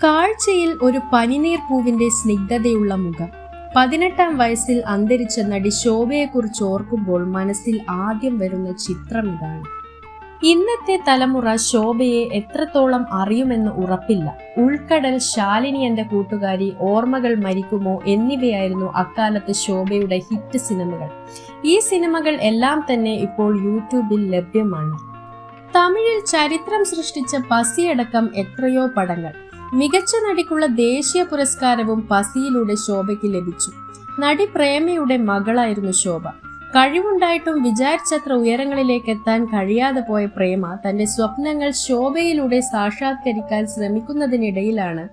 കാഴ്ചയിൽ ഒരു പനിനീർ പൂവിന്റെ സ്നിഗ്ധതയുള്ള മുഖം. 18-ാം വയസ്സിൽ അന്തരിച്ച നടി ശോഭയെക്കുറിച്ച് ഓർക്കുമ്പോൾ മനസ്സിൽ ആദ്യം വരുന്ന ചിത്രം ഇതാണ്. ഇന്നത്തെ തലമുറ ശോഭയെ എത്രത്തോളം അറിയുമെന്ന് ഉറപ്പില്ല. ഉൾക്കടൽ, ശാലിനി എന്റെ കൂട്ടുകാരി, ഓർമ്മകൾ മരിക്കുമോ എന്നിവയായിരുന്നു അക്കാലത്ത് ശോഭയുടെ ഹിറ്റ് സിനിമകൾ. ഈ സിനിമകൾ എല്ലാം തന്നെ ഇപ്പോൾ യൂട്യൂബിൽ ലഭ്യമാണ്. തമിഴിൽ ചരിത്രം സൃഷ്ടിച്ച പസിയടക്കം എത്രയോ പടങ്ങൾ. മികച്ച നടിക്കുള്ള ദേശീയ പുരസ്കാരവും പസിയിലൂടെ ശോഭയ്ക്ക് ലഭിച്ചു. നടി പ്രേമയുടെ മകളായിരുന്നു ശോഭ. കഴിവുണ്ടായിട്ടും വിചാരിച്ചത്ര ഉയരങ്ങളിലേക്ക് എത്താൻ കഴിയാതെ പോയ പ്രേമ തന്റെ സ്വപ്നങ്ങൾ ശോഭയിലൂടെ സാക്ഷാത്കരിക്കാൻ ശ്രമിക്കുന്നതിനിടയിലാണ്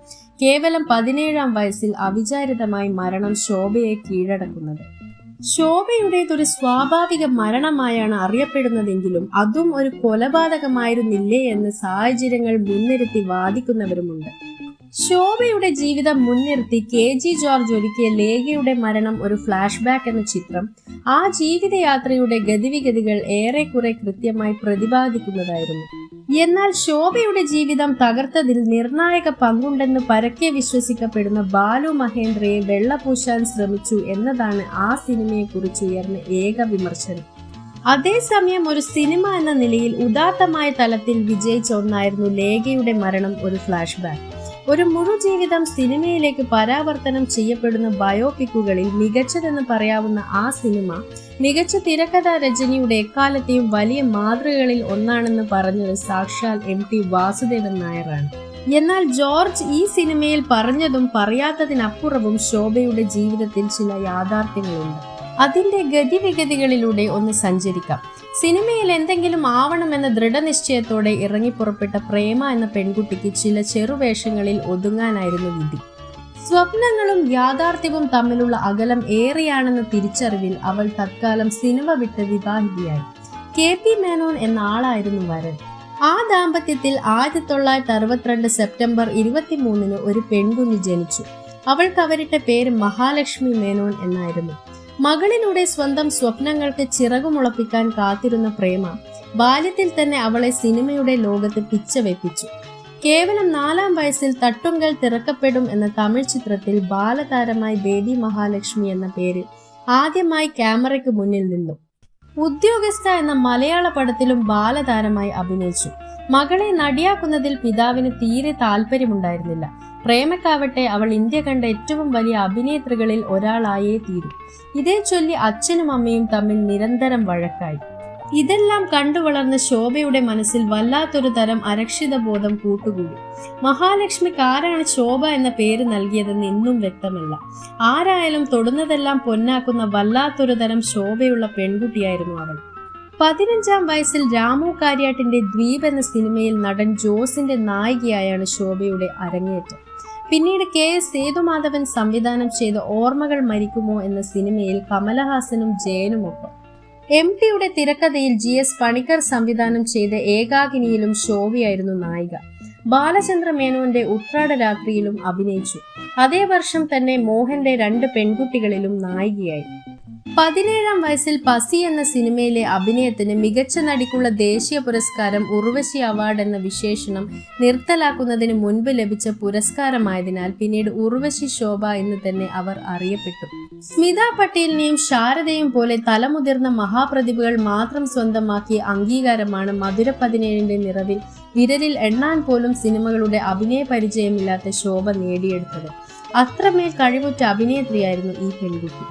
കേവലം 17-ാം വയസ്സിൽ അവിചാരിതമായി മരണം ശോഭയെ കീഴടക്കുന്നത്. ശോഭയുടേതൊരു സ്വാഭാവിക മരണമായാണ് അറിയപ്പെടുന്നതെങ്കിലും അതും ഒരു കൊലപാതകമായിരുന്നില്ലേ എന്ന് സാഹചര്യങ്ങൾ മുൻനിർത്തി വാദിക്കുന്നവരുമുണ്ട്. ശോഭയുടെ ജീവിതം മുൻനിർത്തി KG ജോർജ് ഒരുക്കിയ ലേഖയുടെ മരണം ഒരു ഫ്ലാഷ് ബാക്ക് എന്ന ചിത്രം ആ ജീവിതയാത്രയുടെ ഗതിവിഗതികൾ ഏറെക്കുറെ കൃത്യമായി പ്രതിപാദിക്കുന്നതായിരുന്നു. എന്നാൽ ശോഭയുടെ ജീവിതം തകർത്തതിൽ നിർണായക പങ്കുണ്ടെന്ന് പരക്കെ വിശ്വസിക്കപ്പെടുന്ന ബാലു മഹേന്ദ്രയെ വെള്ളപൂശാൻ ശ്രമിച്ചു എന്നതാണ് ആ സിനിമയെക്കുറിച്ച് ഉയർന്ന ഏക വിമർശനം. അതേസമയം ഒരു സിനിമ എന്ന നിലയിൽ ഉദാത്തമായ തലത്തിൽ വിജയിച്ച ഒന്നായിരുന്നു ലേഖയുടെ മരണം ഒരു ഫ്ലാഷ് ബാക്ക്. ഒരു മുഴുജീവിതം സിനിമയിലേക്ക് പരാവർത്തനം ചെയ്യപ്പെടുന്ന ബയോപിക്കുകളിൽ മികച്ചതെന്ന് പറയാവുന്ന ആ സിനിമ മികച്ച തിരക്കഥാ രചനയുടെ എക്കാലത്തെയും വലിയ മാതൃകകളിൽ ഒന്നാണെന്ന് പറഞ്ഞത് സാക്ഷാൽ MT വാസുദേവൻ നായരാണ്. എന്നാൽ ജോർജ് ഈ സിനിമയിൽ പറഞ്ഞതും പറയാത്തതിനപ്പുറവും ശോഭയുടെ ജീവിതത്തിൽ ചില യാഥാർത്ഥ്യങ്ങളുണ്ട്. അതിന്റെ ഗതിവിഗതികളിലൂടെ ഒന്ന് സഞ്ചരിക്കാം. സിനിമയിൽ എന്തെങ്കിലും ആവണമെന്ന ദൃഢനിശ്ചയത്തോടെ ഇറങ്ങിപ്പുറപ്പെട്ട പ്രേമ എന്ന പെൺകുട്ടിക്ക് ചില ചെറുവേഷങ്ങളിൽ ഒതുങ്ങാനായിരുന്നു വിധി. സ്വപ്നങ്ങളും യാഥാർത്ഥ്യവും തമ്മിലുള്ള അകലം ഏറെയാണെന്ന തിരിച്ചറിവിൽ അവൾ തത്കാലം സിനിമ വിട്ട് വിവാഹിതയായി. KP മേനോൻ എന്ന ആളായിരുന്നു വരൻ. ആ ദാമ്പത്യത്തിൽ 1962 സെപ്റ്റംബർ 23 ഒരു പെൺകുഞ്ഞ് ജനിച്ചു. അവൾക്ക് അവരിട്ട പേര് മഹാലക്ഷ്മി മേനോൻ എന്നായിരുന്നു. മകളിലൂടെ സ്വന്തം സ്വപ്നങ്ങൾക്ക് ചിറകുമുളപ്പിക്കാൻ കാത്തിരുന്ന പ്രേമ ബാല്യത്തിൽ തന്നെ അവളെ സിനിമയുടെ ലോകത്ത് പിച്ചവെപ്പിച്ചു. കേവലം 4-ാം വയസ്സിൽ തട്ടുങ്കൽ തിറക്കപ്പെടും എന്ന തമിഴ് ചിത്രത്തിൽ ബാലതാരമായി ബേബി മഹാലക്ഷ്മി എന്ന പേര് ആദ്യമായി ക്യാമറയ്ക്ക് മുന്നിൽ നിന്നു. ഉദ്യോഗസ്ഥ എന്ന മലയാള പടത്തിലും ബാലതാരമായി അഭിനയിച്ചു. മകളെ നടിയാക്കുന്നതിൽ പിതാവിന് തീരെ താല്പര്യമുണ്ടായിരുന്നില്ല. പ്രേമക്കാവട്ടെ അവൾ ഇന്ത്യ കണ്ട ഏറ്റവും വലിയ അഭിനേത്രികളിൽ ഒരാളായേ തീരൂ. ഇതേ ചൊല്ലി അച്ഛനും അമ്മയും തമ്മിൽ നിരന്തരം വഴക്കായി. ഇതെല്ലാം കണ്ടു വളർന്ന ശോഭയുടെ മനസ്സിൽ വല്ലാത്തൊരു തരം അരക്ഷിത ബോധം കൂട്ടുകൂടി. മഹാലക്ഷ്മിക്ക് ആരാണ് ശോഭ എന്ന പേര് നൽകിയതെന്ന് ഇന്നും വ്യക്തമല്ല. ആരായാലും തൊടുന്നതെല്ലാം പൊന്നാക്കുന്ന വല്ലാത്തൊരു തരം ശോഭയുള്ള പെൺകുട്ടിയായിരുന്നു അവൾ. 15-ാം വയസ്സിൽ രാമു കാര്യാട്ടിന്റെ ദ്വീപ് എന്ന സിനിമയിൽ നടൻ ജോസിന്റെ നായികയായാണ് ശോഭയുടെ അരങ്ങേറ്റം. പിന്നീട് KS സേതുമാധവൻ സംവിധാനം ചെയ്ത ഓർമ്മകൾ മരിക്കുമോ എന്ന സിനിമയിൽ കമലഹാസനും ജയനുമൊപ്പം. MTയുടെ തിരക്കഥയിൽ GS പണിക്കർ സംവിധാനം ചെയ്ത ഏകാകിനിയിലും ശോഭയായിരുന്നു നായിക. ബാലചന്ദ്ര മേനോന്റെ ഉത്രാട രാത്രിയിലും അഭിനയിച്ചു. അതേ വർഷം തന്നെ മോഹന്റെ 2 പെൺകുട്ടികളിലും നായികയായി. 17-ാം വയസ്സിൽ പസി എന്ന സിനിമയിലെ അഭിനയത്തിന് മികച്ച നടിക്കുള്ള ദേശീയ പുരസ്കാരം ഉർവശി അവാർഡ് എന്ന വിശേഷണം നിർത്തലാക്കുന്നതിന് മുൻപ് ലഭിച്ച പുരസ്കാരമായതിനാൽ പിന്നീട് ഉർവശി ശോഭ എന്ന് തന്നെ അവർ അറിയപ്പെട്ടു. സ്മിത പട്ടേലിനെയും ശാരദയും പോലെ തലമുതിർന്ന മഹാപ്രതിഭകൾ മാത്രം സ്വന്തമാക്കിയ അംഗീകാരമാണ് മധുര 17ന്റെ നിറവിൽ വിരലിൽ എണ്ണാൻ പോലും സിനിമകളുടെ അഭിനയ പരിചയമില്ലാത്ത ശോഭ നേടിയെടുത്തത്. അത്രമേൽ കഴിവുറ്റ അഭിനേത്രിയായിരുന്നു ഈ പെൺകുട്ടി.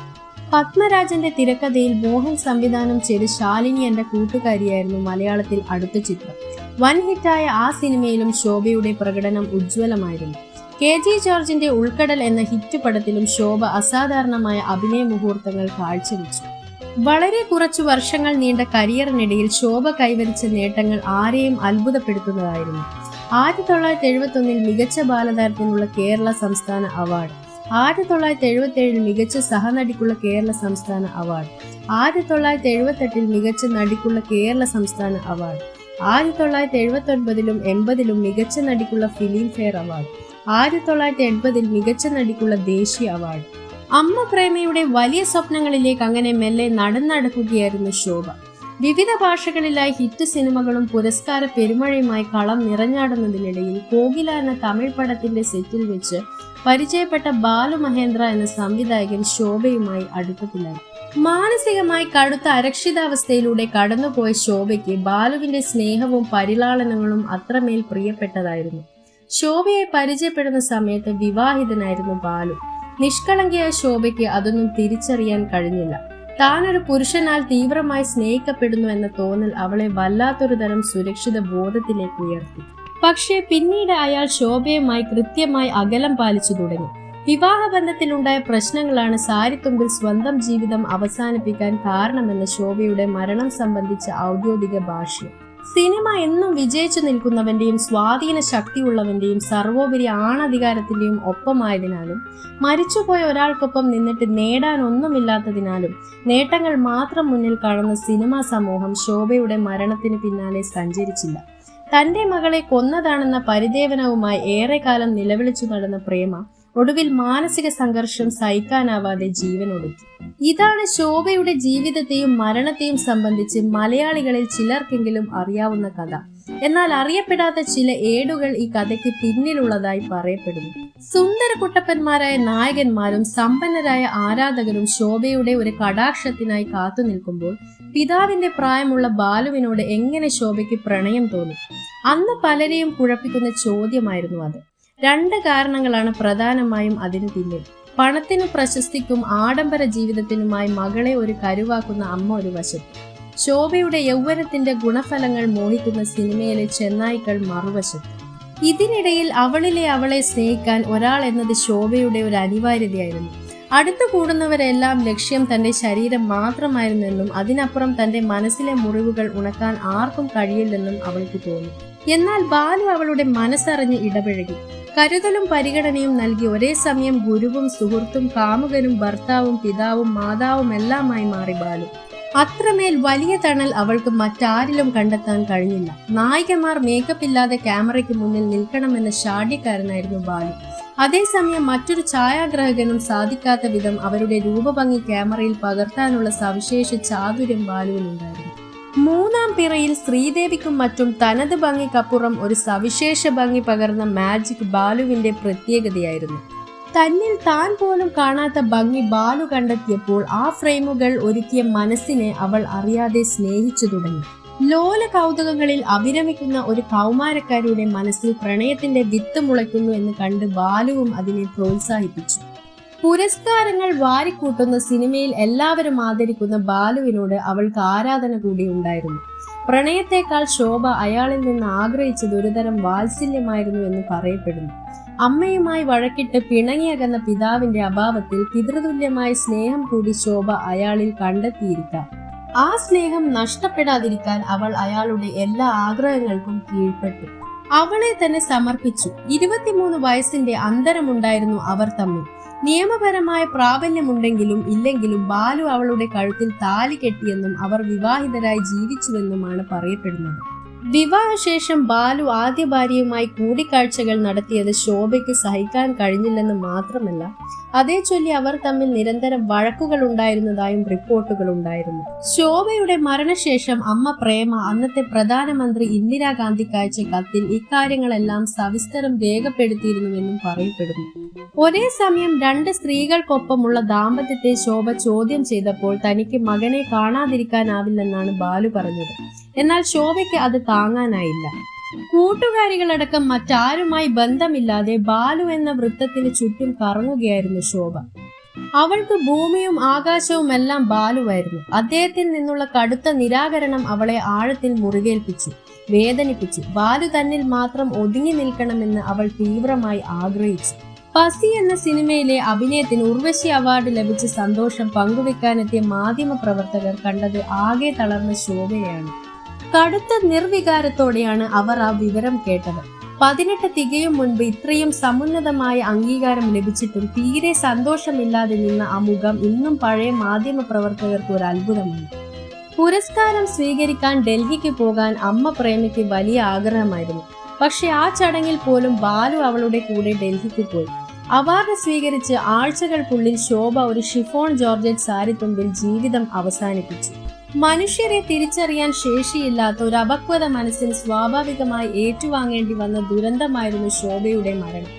പത്മരാജന്റെ തിരക്കഥയിൽ മോഹൻ സംവിധാനം ചെയ്ത് ശാലിനി എന്റെ കൂട്ടുകാരിയായിരുന്നു മലയാളത്തിൽ അടുത്ത ചിത്രം. വൻ ഹിറ്റായ ആ സിനിമയിലും ശോഭയുടെ പ്രകടനം ഉജ്ജ്വലമായിരുന്നു. KG ജോർജിന്റെ ഉൾക്കടൽ എന്ന ഹിറ്റ് പടത്തിലും ശോഭ അസാധാരണമായ അഭിനയ മുഹൂർത്തങ്ങൾ കാഴ്ചവെച്ചു. വളരെ കുറച്ചു വർഷങ്ങൾ നീണ്ട കരിയറിനിടയിൽ ശോഭ കൈവരിച്ച നേട്ടങ്ങൾ ആരെയും അത്ഭുതപ്പെടുത്തുന്നതായിരുന്നു. 1971 മികച്ച ബാലതാരത്തിനുള്ള കേരള സംസ്ഥാന അവാർഡ്, 1977 മികച്ച സഹനടിക്കുള്ള കേരള സംസ്ഥാന അവാർഡ്, 1978 മികച്ച നടിക്കുള്ള കേരള സംസ്ഥാന അവാർഡ്, 1979 80 മികച്ച നടിക്കുള്ള ഫിലിം ഫെയർ അവാർഡ്, 1980 മികച്ച നടിക്കുള്ള ദേശീയ അവാർഡ്. അമ്മ പ്രേമയുടെ വലിയ സ്വപ്നങ്ങളിലേക്ക് അങ്ങനെ മെല്ലെ നടന്നടക്കുകയായിരുന്നു ശോഭ. വിവിധ ഭാഷകളിലായി ഹിറ്റ് സിനിമകളും പുരസ്കാര പെരുമഴയുമായി കളം നിറഞ്ഞാടുന്നതിനിടയിൽ കോകില എന്ന തമിഴ് പടത്തിന്റെ സെറ്റിൽ വെച്ച് പരിചയപ്പെട്ട ബാലു മഹേന്ദ്ര എന്ന സംവിധായകൻ ശോഭയുമായി അടുപ്പത്തിലായി. മാനസികമായി കടുത്ത അരക്ഷിതാവസ്ഥയിലൂടെ കടന്നുപോയ ശോഭയ്ക്ക് ബാലുവിന്റെ സ്നേഹവും പരിലാളനങ്ങളും അത്രമേൽ പ്രിയപ്പെട്ടതായിരുന്നു. ശോഭയെ പരിചയപ്പെടുന്ന സമയത്ത് വിവാഹിതനായിരുന്നു ബാലു. നിഷ്കളങ്കയായ ശോഭയ്ക്ക് അതൊന്നും തിരിച്ചറിയാൻ കഴിഞ്ഞില്ല. താനൊരു പുരുഷനാൽ തീവ്രമായി സ്നേഹിക്കപ്പെടുന്നു എന്ന തോന്നൽ അവളെ വല്ലാത്തൊരു തരം സുരക്ഷിത ബോധത്തിലേക്ക് ഉയർത്തി. പക്ഷേ പിന്നീട് അയാൾ ശോഭയുമായി കൃത്യമായി അകലം പാലിച്ചു തുടങ്ങി. വിവാഹബന്ധത്തിലുണ്ടായ പ്രശ്നങ്ങളാണ് സാരിത്തുമ്പിൽ സ്വന്തം ജീവിതം അവസാനിപ്പിക്കാൻ കാരണമെന്ന ശോഭയുടെ മരണം സംബന്ധിച്ച ഔദ്യോഗിക ഭാഷ്യം. സിനിമ എന്നും വിജയിച്ചു നിൽക്കുന്നവന്റെയും സ്വാധീന ശക്തിയുള്ളവന്റെയും സർവോപരി ആണധികാരത്തിന്റെയും ഒപ്പമായതിനാലും മരിച്ചുപോയ ഒരാൾക്കൊപ്പം നിന്നിട്ട് നേടാൻ ഒന്നുമില്ലാത്തതിനാലും നേട്ടങ്ങൾ മാത്രം മുന്നിൽ കാണുന്ന സിനിമാ സമൂഹം ശോഭയുടെ മരണത്തിന് പിന്നാലെ സഞ്ചരിച്ചില്ല. തന്റെ മകളെ കൊന്നതാണെന്ന പരിദേവനവുമായി ഏറെക്കാലം നിലവിളിച്ചു നടന്ന പ്രേമ ഒടുവിൽ മാനസിക സംഘർഷം സഹിക്കാനാവാതെ ജീവനൊടുക്കി. ഇതാണ് ശോഭയുടെ ജീവിതത്തെയും മരണത്തെയും സംബന്ധിച്ച് മലയാളികളിൽ ചിലർക്കെങ്കിലും അറിയാവുന്ന കഥ. എന്നാൽ അറിയപ്പെടാത്ത ചില ഏടുകൾ ഈ കഥയ്ക്ക് പിന്നിലുള്ളതായി പറയപ്പെടുന്നു. സുന്ദര കുട്ടപ്പന്മാരായ നായകന്മാരും സമ്പന്നരായ ആരാധകരും ശോഭയുടെ ഒരു കടാക്ഷത്തിനായി കാത്തു നിൽക്കുമ്പോൾ പിതാവിന്റെ പ്രായമുള്ള ബാലുവിനോട് എങ്ങനെ ശോഭയ്ക്ക് പ്രണയം തോന്നി? അന്ന് പലരെയും കുഴപ്പിക്കുന്ന ചോദ്യമായിരുന്നു അത്. 2 കാരണങ്ങളാണ് പ്രധാനമായും അതിനു പിന്നിൽ. പണത്തിനും പ്രശസ്തിക്കും ആഡംബര ജീവിതത്തിനുമായി മകളെ ഒരു കരുവാക്കുന്ന അമ്മ ഒരു വശത്ത്, ശോഭയുടെ യൗവനത്തിന്റെ ഗുണഫലങ്ങൾ മോഹിക്കുന്ന സിനിമയിലെ ചെന്നായ്ക്കൾ മറുവശത്ത്. ഇതിനിടയിൽ അവളെ സ്നേഹിക്കാൻ ഒരാൾ എന്നത് ശോഭയുടെ ഒരു അനിവാര്യതയായിരുന്നു. അടുത്തു കൂടുന്നവരെല്ലാം ലക്ഷ്യം തന്റെ ശരീരം മാത്രമായിരുന്നെന്നും അതിനപ്പുറം തന്റെ മനസ്സിലെ മുറിവുകൾ ഉണക്കാൻ ആർക്കും കഴിയില്ലെന്നും അവൾക്ക് തോന്നി. എന്നാൽ ബാലു അവളുടെ മനസ്സറിഞ്ഞ് ഇടപഴകി. കരുതലും പരിഗണനയും നൽകി ഒരേ സമയം ഗുരുവും സുഹൃത്തും കാമുകനും ഭർത്താവും പിതാവും മാതാവും എല്ലാമായി മാറി ബാലു. അത്രമേൽ വലിയ തണൽ അവൾക്ക് മറ്റാരിലും കണ്ടെത്താൻ കഴിഞ്ഞില്ല. നായികമാർ മേക്കപ്പ് ഇല്ലാതെ ക്യാമറയ്ക്ക് മുന്നിൽ നിൽക്കണമെന്ന ഷാഢ്യക്കാരനായിരുന്നു ബാലു. അതേസമയം മറ്റൊരു ഛായാഗ്രാഹകനും സാധിക്കാത്ത വിധം അവരുടെ രൂപഭംഗി ക്യാമറയിൽ പകർത്താനുള്ള സവിശേഷ ചാതുര്യം ബാലുവിനുണ്ടായിരുന്നു. 3-ാം പിറയിൽ ശ്രീദേവിക്കും മറ്റും തനത് ഭംഗിക്കപ്പുറം ഒരു സവിശേഷ ഭംഗി പകർന്ന മാജിക് ബാലുവിന്റെ പ്രത്യേകതയായിരുന്നു. തന്നിൽ താൻ പോലും കാണാത്ത ഭംഗി ബാലു കണ്ടെത്തിയപ്പോൾ ആ ഫ്രെയിമുകൾ ഒരുക്കിയ മനസ്സിനെ അവൾ അറിയാതെ സ്നേഹിച്ചു തുടങ്ങി. ലോല കൗതുകങ്ങളിൽ അഭിരമിക്കുന്ന ഒരു കൗമാരക്കാരിയുടെ മനസ്സിൽ പ്രണയത്തിന്റെ വിത്ത് മുളയ്ക്കുന്നു എന്ന് കണ്ട് ബാലുവും അതിനെ പ്രോത്സാഹിപ്പിച്ചു. പുരസ്കാരങ്ങൾ വാരിക്കൂട്ടുന്ന സിനിമയിൽ എല്ലാവരും ആദരിക്കുന്ന ബാലുവിനോട് അവൾക്ക് ആരാധന കൂടി ഉണ്ടായിരുന്നു. പ്രണയത്തെക്കാൾ ശോഭ അയാളിൽ നിന്ന് ആഗ്രഹിച്ചത് ഒരുതരം വാത്സല്യമായിരുന്നു എന്ന് പറയപ്പെടുന്നു. അമ്മയുമായി വഴക്കിട്ട് പിണങ്ങിയകന്ന പിതാവിന്റെ അഭാവത്തിൽ പിതൃതുല്യമായ സ്നേഹം കൂടി ശോഭ അയാളിൽ കണ്ടെത്തിയിരിക്കാം. ആ സ്നേഹം നഷ്ടപ്പെടാതിരിക്കാൻ അവൾ അയാളുടെ എല്ലാ ആഗ്രഹങ്ങൾക്കും കീഴ്പ്പെട്ടു. അവളെ തന്നെ സമർപ്പിച്ചു. 23 വയസ്സിന്റെ അന്തരമുണ്ടായിരുന്നു അവർ തമ്മിൽ. നിയമപരമായ പ്രാബല്യമുണ്ടെങ്കിലും ഇല്ലെങ്കിലും ബാലു അവളുടെ കഴുത്തിൽ താലി കെട്ടിയെന്നും അവർ വിവാഹിതരായി ജീവിച്ചുവെന്നുമാണ് പറയപ്പെടുന്നത്. വിവാഹശേഷം ബാലു ആദ്യ ഭാര്യയുമായി കൂടിക്കാഴ്ചകൾ നടത്തിയത് ശോഭയ്ക്ക് സഹിക്കാൻ കഴിഞ്ഞില്ലെന്ന് മാത്രമല്ല, അതേ ചൊല്ലി അവർ തമ്മിൽ നിരന്തരം വഴക്കുകൾ ഉണ്ടായിരുന്നതായും റിപ്പോർട്ടുകൾ ഉണ്ടായിരുന്നു. ശോഭയുടെ മരണശേഷം അമ്മ പ്രേമ അന്നത്തെ പ്രധാനമന്ത്രി ഇന്ദിരാഗാന്ധിക്ക് അയച്ച കത്തിൽ ഇക്കാര്യങ്ങളെല്ലാം സവിസ്തരം രേഖപ്പെടുത്തിയിരുന്നുവെന്നും പറയപ്പെടുന്നു. ഒരേ സമയം 2 സ്ത്രീകൾക്കൊപ്പമുള്ള ദാമ്പത്യത്തെ ശോഭ ചോദ്യം ചെയ്തപ്പോൾ തനിക്ക് മകനെ കാണാതിരിക്കാനാവില്ലെന്നാണ് ബാലു പറഞ്ഞത്. എന്നാൽ ശോഭയ്ക്ക് അത് താങ്ങാനായില്ല. കൂട്ടുകാരികളടക്കം മറ്റാരുമായി ബന്ധമില്ലാതെ ബാലു എന്ന വൃത്തത്തിന് ചുറ്റും കറങ്ങുകയായിരുന്നു ശോഭ. അവൾക്ക് ഭൂമിയും ആകാശവും എല്ലാം ബാലുവായിരുന്നു. അദ്ദേഹത്തിൽ നിന്നുള്ള കടുത്ത നിരാകരണം അവളെ ആഴത്തിൽ മുറിവേൽപ്പിച്ചു, വേദനിപ്പിച്ചു. ബാലു തന്നിൽ മാത്രം ഒതുങ്ങി നിൽക്കണമെന്ന് അവൾ തീവ്രമായി ആഗ്രഹിച്ചു. പസി എന്ന സിനിമയിലെ അഭിനയത്തിന് ഉർവശി അവാർഡ് ലഭിച്ച സന്തോഷം പങ്കുവെക്കാനെത്തിയ മാധ്യമ പ്രവർത്തകർ കണ്ടത് ആകെ തളർന്ന ശോഭയാണ്. കടുത്ത നിർവികാരത്തോടെയാണ് അവർ ആ വിവരം കേട്ടത്. 18 തികയും മുൻപ് ഇത്രയും സമുന്നതമായ അംഗീകാരം ലഭിച്ചിട്ടും തീരെ സന്തോഷമില്ലാതെ നിന്ന ആ മുഖം ഇന്നും പഴയ മാധ്യമ പ്രവർത്തകർക്ക് ഒരു അത്ഭുതമാണ്. പുരസ്കാരം സ്വീകരിക്കാൻ ഡൽഹിക്ക് പോകാൻ അമ്മ പ്രേമയ്ക്ക് വലിയ ആഗ്രഹമായിരുന്നു. പക്ഷെ ആ ചടങ്ങിൽ പോലും ബാലു അവളുടെ കൂടെ ഡൽഹിക്ക് പോയി. അവാർഡ് സ്വീകരിച്ച് ആഴ്ചകൾക്കുള്ളിൽ ശോഭ ഒരു ഷിഫോൺ ജോർജറ്റ് സാരിത്തുമ്പിൽ ജീവിതം അവസാനിപ്പിച്ചു. മനുഷ്യരെ തിരിച്ചറിയാൻ ശേഷിയില്ലാത്ത ഒരു അപക്വത മനസ്സിൽ സ്വാഭാവികമായി ഏറ്റുവാങ്ങേണ്ടി വന്ന ദുരന്തമായിരുന്നു ശോഭയുടെ മരണം.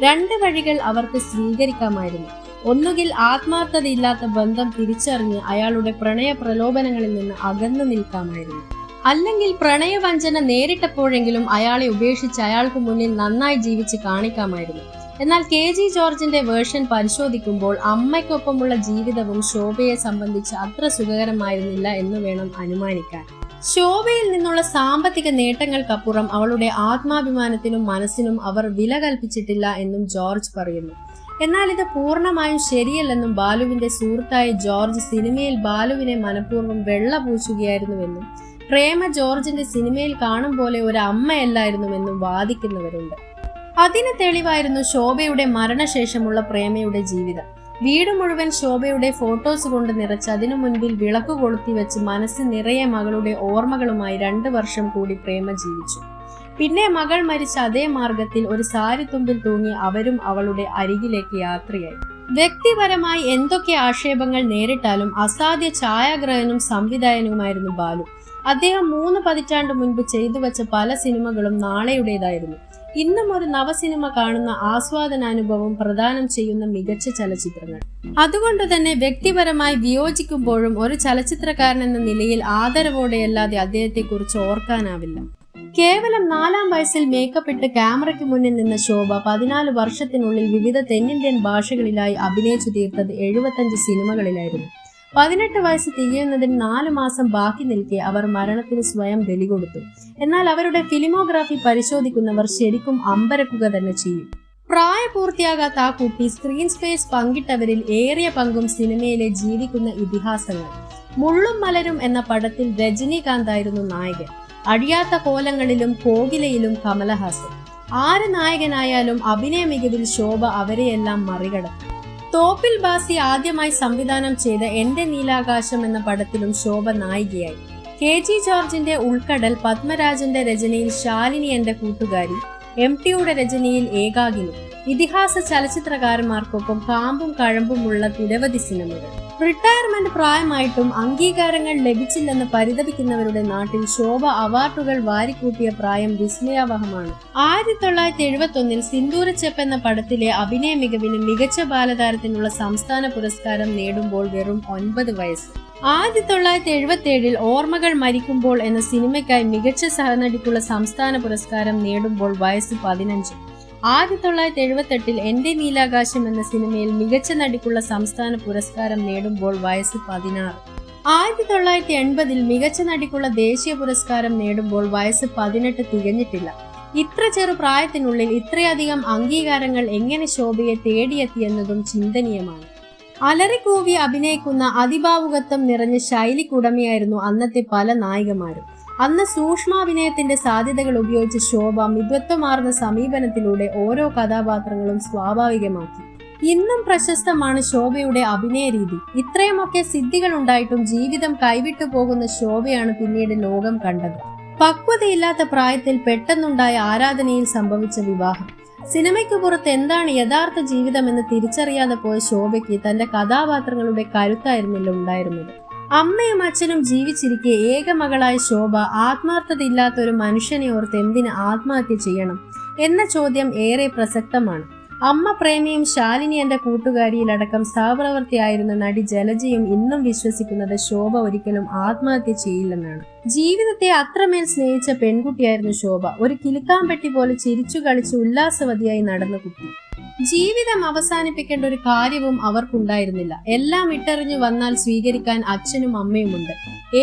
2 വഴികൾ അവർക്ക് സ്വീകരിക്കാമായിരുന്നു. ഒന്നുകിൽ ആത്മാർത്ഥതയില്ലാത്ത ബന്ധം തിരിച്ചറിഞ്ഞ് അയാളുടെ പ്രണയ പ്രലോഭനങ്ങളിൽ നിന്ന് അകന്നു നിൽക്കാമായിരുന്നു. അല്ലെങ്കിൽ പ്രണയവഞ്ചന നേരിട്ടപ്പോഴെങ്കിലും അയാളെ ഉപേക്ഷിച്ച് അയാൾക്ക് മുന്നിൽ നന്നായി ജീവിച്ച് കാണിക്കാമായിരുന്നു. എന്നാൽ KG ജോർജിന്റെ വേർഷൻ പരിശോധിക്കുമ്പോൾ അമ്മയ്ക്കൊപ്പമുള്ള ജീവിതവും ശോഭയെ സംബന്ധിച്ച് അത്ര സുഖകരമായിരുന്നില്ല എന്ന് വേണം അനുമാനിക്കാൻ. ശോഭയിൽ നിന്നുള്ള സാമ്പത്തിക നേട്ടങ്ങൾക്കപ്പുറം അവളുടെ ആത്മാഭിമാനത്തിനും മനസ്സിനും അവർ വില കൽപ്പിച്ചിട്ടില്ല എന്നും ജോർജ് പറയുന്നു. എന്നാൽ ഇത് പൂർണ്ണമായും ശരിയല്ലെന്നും ബാലുവിന്റെ സുഹൃത്തായ ജോർജ് സിനിമയിൽ ബാലുവിനെ മനഃപൂർവ്വം വെള്ള പൂശുകയായിരുന്നുവെന്നും പ്രേമ ജോർജിന്റെ സിനിമയിൽ കാണും പോലെ ഒരു അമ്മയല്ലായിരുന്നുവെന്നും വാദിക്കുന്നവരുണ്ട്. അതിന് തെളിവായിരുന്നു ശോഭയുടെ മരണശേഷമുള്ള പ്രേമയുടെ ജീവിതം. വീട് മുഴുവൻ ശോഭയുടെ ഫോട്ടോസ് കൊണ്ട് നിറച്ച് അതിനു മുൻപിൽ വിളക്ക് കൊളുത്തി വെച്ച് മനസ്സ് നിറയെ മകളുടെ ഓർമ്മകളുമായി 2 വർഷം കൂടി പ്രേമ ജീവിച്ചു. പിന്നെ മകൾ മരിച്ച അതേ മാർഗത്തിൽ ഒരു സാരിത്തുമ്പിൽ തൂങ്ങി അവരും അവളുടെ അരികിലേക്ക് യാത്രയായി. വ്യക്തിപരമായി എന്തൊക്കെ ആക്ഷേപങ്ങൾ നേരിട്ടാലും അസാധ്യ ഛായാഗ്രഹനും സംവിധായകനുമായിരുന്നു ബാലു. അദ്ദേഹം 3 പതിറ്റാണ്ട് മുൻപ് ചെയ്തു വെച്ച പല സിനിമകളും നാളെയുടേതായിരുന്നു. ഇന്നും ഒരു നവസിനിമ കാണുന്ന ആസ്വാദനാനുഭവം പ്രദാനം ചെയ്യുന്ന മികച്ച ചലച്ചിത്രങ്ങൾ. അതുകൊണ്ട് തന്നെ വ്യക്തിപരമായി വിയോജിക്കുമ്പോഴും ഒരു ചലച്ചിത്രകാരൻ എന്ന നിലയിൽ ആദരവോടെയല്ലാതെ അദ്ദേഹത്തെക്കുറിച്ച് ഓർക്കാനാവില്ല. കേവലം 4-ാം വയസ്സിൽ മേക്കപ്പ് ഇട്ട് ക്യാമറയ്ക്ക് മുന്നിൽ നിന്ന ശോഭ 14 വർഷത്തിനുള്ളിൽ വിവിധ തെന്നിന്ത്യൻ ഭാഷകളിലായി അഭിനയിച്ചു തീർത്തത് 75 സിനിമകളിലായിരുന്നു. 18 വയസ്സ് തികയുന്നതിന് 4 മാസം ബാക്കി നിൽക്കെ അവർ മരണത്തിന് സ്വയം ബലി കൊടുത്തു. എന്നാൽ അവരുടെ ഫിലിമോഗ്രാഫി പരിശോധിക്കുന്നവർ ശരിക്കും അമ്പരക്കുക തന്നെ ചെയ്യും. പ്രായപൂർത്തിയാകാത്ത ആ കുട്ടി സ്ക്രീൻ സ്പേസ് പങ്കിട്ടവരിൽ ഏറിയ പങ്കും സിനിമയിലെ ജീവിക്കുന്ന ഇതിഹാസങ്ങൾ. മുള്ളും മലരും എന്ന പടത്തിൽ രജനീകാന്ത് ആയിരുന്നു നായകൻ. അഴിയാത്ത കോലങ്ങളിലും കോകിലയിലും കമലഹാസൻ. ആര് നായകനായാലും അഭിനയ മികവിൽ ശോഭ അവരെയെല്ലാം മറികടന്നു. തോപ്പിൽ ബാസി ആദ്യമായി സംവിധാനം ചെയ്ത എന്റെ നീലാകാശം എന്ന പടത്തിലും ശോഭ നായികയായി. KG ജോർജിന്റെ ഉൾക്കടൽ, പത്മരാജന്റെ രചനയിൽ ശാലിനി എന്റെ കൂട്ടുകാരി, MTയുടെ രചനയിൽ ഏകാകിനി, ഇതിഹാസ ചലച്ചിത്രകാരന്മാർക്കൊപ്പം കാമ്പും കഴമ്പുമുള്ള നിരവധി സിനിമകൾ. റിട്ടയർമെന്റ് പ്രായമായിട്ടും അംഗീകാരങ്ങൾ ലഭിച്ചില്ലെന്ന് പരിതപിക്കുന്നവരുടെ നാട്ടിൽ ശോഭ അവാർഡുകൾ വാരിക്കൂട്ടിയ പ്രായം വിസ്മയാവഹമാണ്. 1971 സിന്ദൂരച്ചെപ്പ് എന്ന പടത്തിലെ അഭിനയ മികവിന് മികച്ച ബാലതാരത്തിനുള്ള സംസ്ഥാന പുരസ്കാരം നേടുമ്പോൾ വെറും 9 വയസ്സ്. 1977 ഓർമ്മകൾ മരിക്കുമ്പോൾ എന്ന സിനിമയ്ക്കായി മികച്ച സഹനടിക്കുള്ള സംസ്ഥാന പുരസ്കാരം നേടുമ്പോൾ വയസ്സ് 15. 1978 എന്റെ നീലാകാശം എന്ന സിനിമയിൽ മികച്ച നടിക്കുള്ള സംസ്ഥാന പുരസ്കാരം നേടുമ്പോൾ വയസ്സ് 16. 1980 മികച്ച നടിക്കുള്ള ദേശീയ പുരസ്കാരം നേടുമ്പോൾ വയസ്സ് 18 തികഞ്ഞിട്ടില്ല. ഇത്ര ചെറു പ്രായത്തിനുള്ളിൽ ഇത്രയധികം അംഗീകാരങ്ങൾ എങ്ങനെ ശോഭയെ തേടിയെത്തിയെന്നതും ചിന്തനീയമാണ്. അലറിക്കൂവി അഭിനയിക്കുന്ന അതിഭാവുകത്വം നിറഞ്ഞ ശൈലിക്കുടമയായിരുന്നു അന്നത്തെ പല നായികമാരും. അന്ന് സൂക്ഷ്മാഭിനയത്തിന്റെ സാധ്യതകൾ ഉപയോഗിച്ച് ശോഭ മിതത്വമാർന്ന സമീപനത്തിലൂടെ ഓരോ കഥാപാത്രങ്ങളും സ്വാഭാവികമാക്കി. ഇന്നും പ്രശസ്തമാണ് ശോഭയുടെ അഭിനയ രീതി. ഇത്രയുമൊക്കെ സിദ്ധികൾ ഉണ്ടായിട്ടും ജീവിതം കൈവിട്ടു പോകുന്ന ശോഭയാണ് പിന്നീട് ലോകം കണ്ടത്. പക്വതയില്ലാത്ത പ്രായത്തിൽ പെട്ടെന്നുണ്ടായ ആരാധനയിൽ സംഭവിച്ച വിവാഹം. സിനിമയ്ക്ക് പുറത്ത് എന്താണ് യഥാർത്ഥ ജീവിതമെന്ന് തിരിച്ചറിയാതെ പോയ ശോഭയ്ക്ക് തന്റെ കഥാപാത്രങ്ങളുടെ കരുത്തായിരുന്നില്ല ഉണ്ടായിരുന്നത്. അമ്മയും അച്ഛനും ജീവിച്ചിരിക്കെ ഏക മകളായ ശോഭ ആത്മാർത്ഥതയില്ലാത്ത ഒരു മനുഷ്യനെ ഓർത്ത് എന്തിന് ആത്മഹത്യ ചെയ്യണം എന്ന ചോദ്യം ഏറെ പ്രസക്തമാണ്. അമ്മ പ്രേമയും ശാലിനി എന്റെ കൂട്ടുകാരിയിലടക്കം സഹപ്രവർത്തിയായിരുന്ന നടി ജലജയും ഇന്നും വിശ്വസിക്കുന്നത് ശോഭ ഒരിക്കലും ആത്മഹത്യ ചെയ്യില്ലെന്നാണ്. ജീവിതത്തെ അത്രമേൽ സ്നേഹിച്ച പെൺകുട്ടിയായിരുന്നു ശോഭ. ഒരു കിലുക്കാമ്പെട്ടി പോലെ ചിരിച്ചു കളിച്ച് ഉല്ലാസവതിയായി നടന്ന കുട്ടി. ജീവിതം അവസാനിപ്പിക്കേണ്ട ഒരു കാര്യവും അവർക്കുണ്ടായിരുന്നില്ല. എല്ലാം ഇട്ടെറിഞ്ഞു വന്നാൽ സ്വീകരിക്കാൻ അച്ഛനും അമ്മയുമുണ്ട്.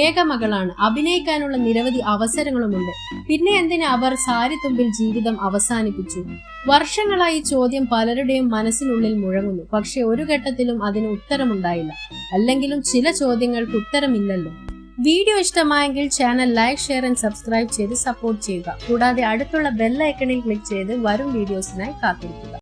ഏക മകളാണ്. അഭിനയിക്കാനുള്ള നിരവധി അവസരങ്ങളുമുണ്ട്. പിന്നെ എന്തിന് അവർ സാരിത്തുമ്പിൽ ജീവിതം അവസാനിപ്പിച്ചു? വർഷങ്ങളായി ചോദ്യം പലരുടെയും മനസ്സിനുള്ളിൽ മുഴങ്ങുന്നു. പക്ഷെ ഒരു ഘട്ടത്തിലും അതിന് ഉത്തരമുണ്ടായില്ല. അല്ലെങ്കിലും ചില ചോദ്യങ്ങൾക്ക് ഉത്തരമില്ലല്ലോ. വീഡിയോ ഇഷ്ടമായെങ്കിൽ channel like, share and subscribe ചെയ്ത് സപ്പോർട്ട് ചെയ്യുക. കൂടാതെ അടുത്തുള്ള ബെൽ ഐക്കണിൽ ക്ലിക്ക് ചെയ്ത് വരും വീഡിയോസിനായി കാത്തിരിക്കുക.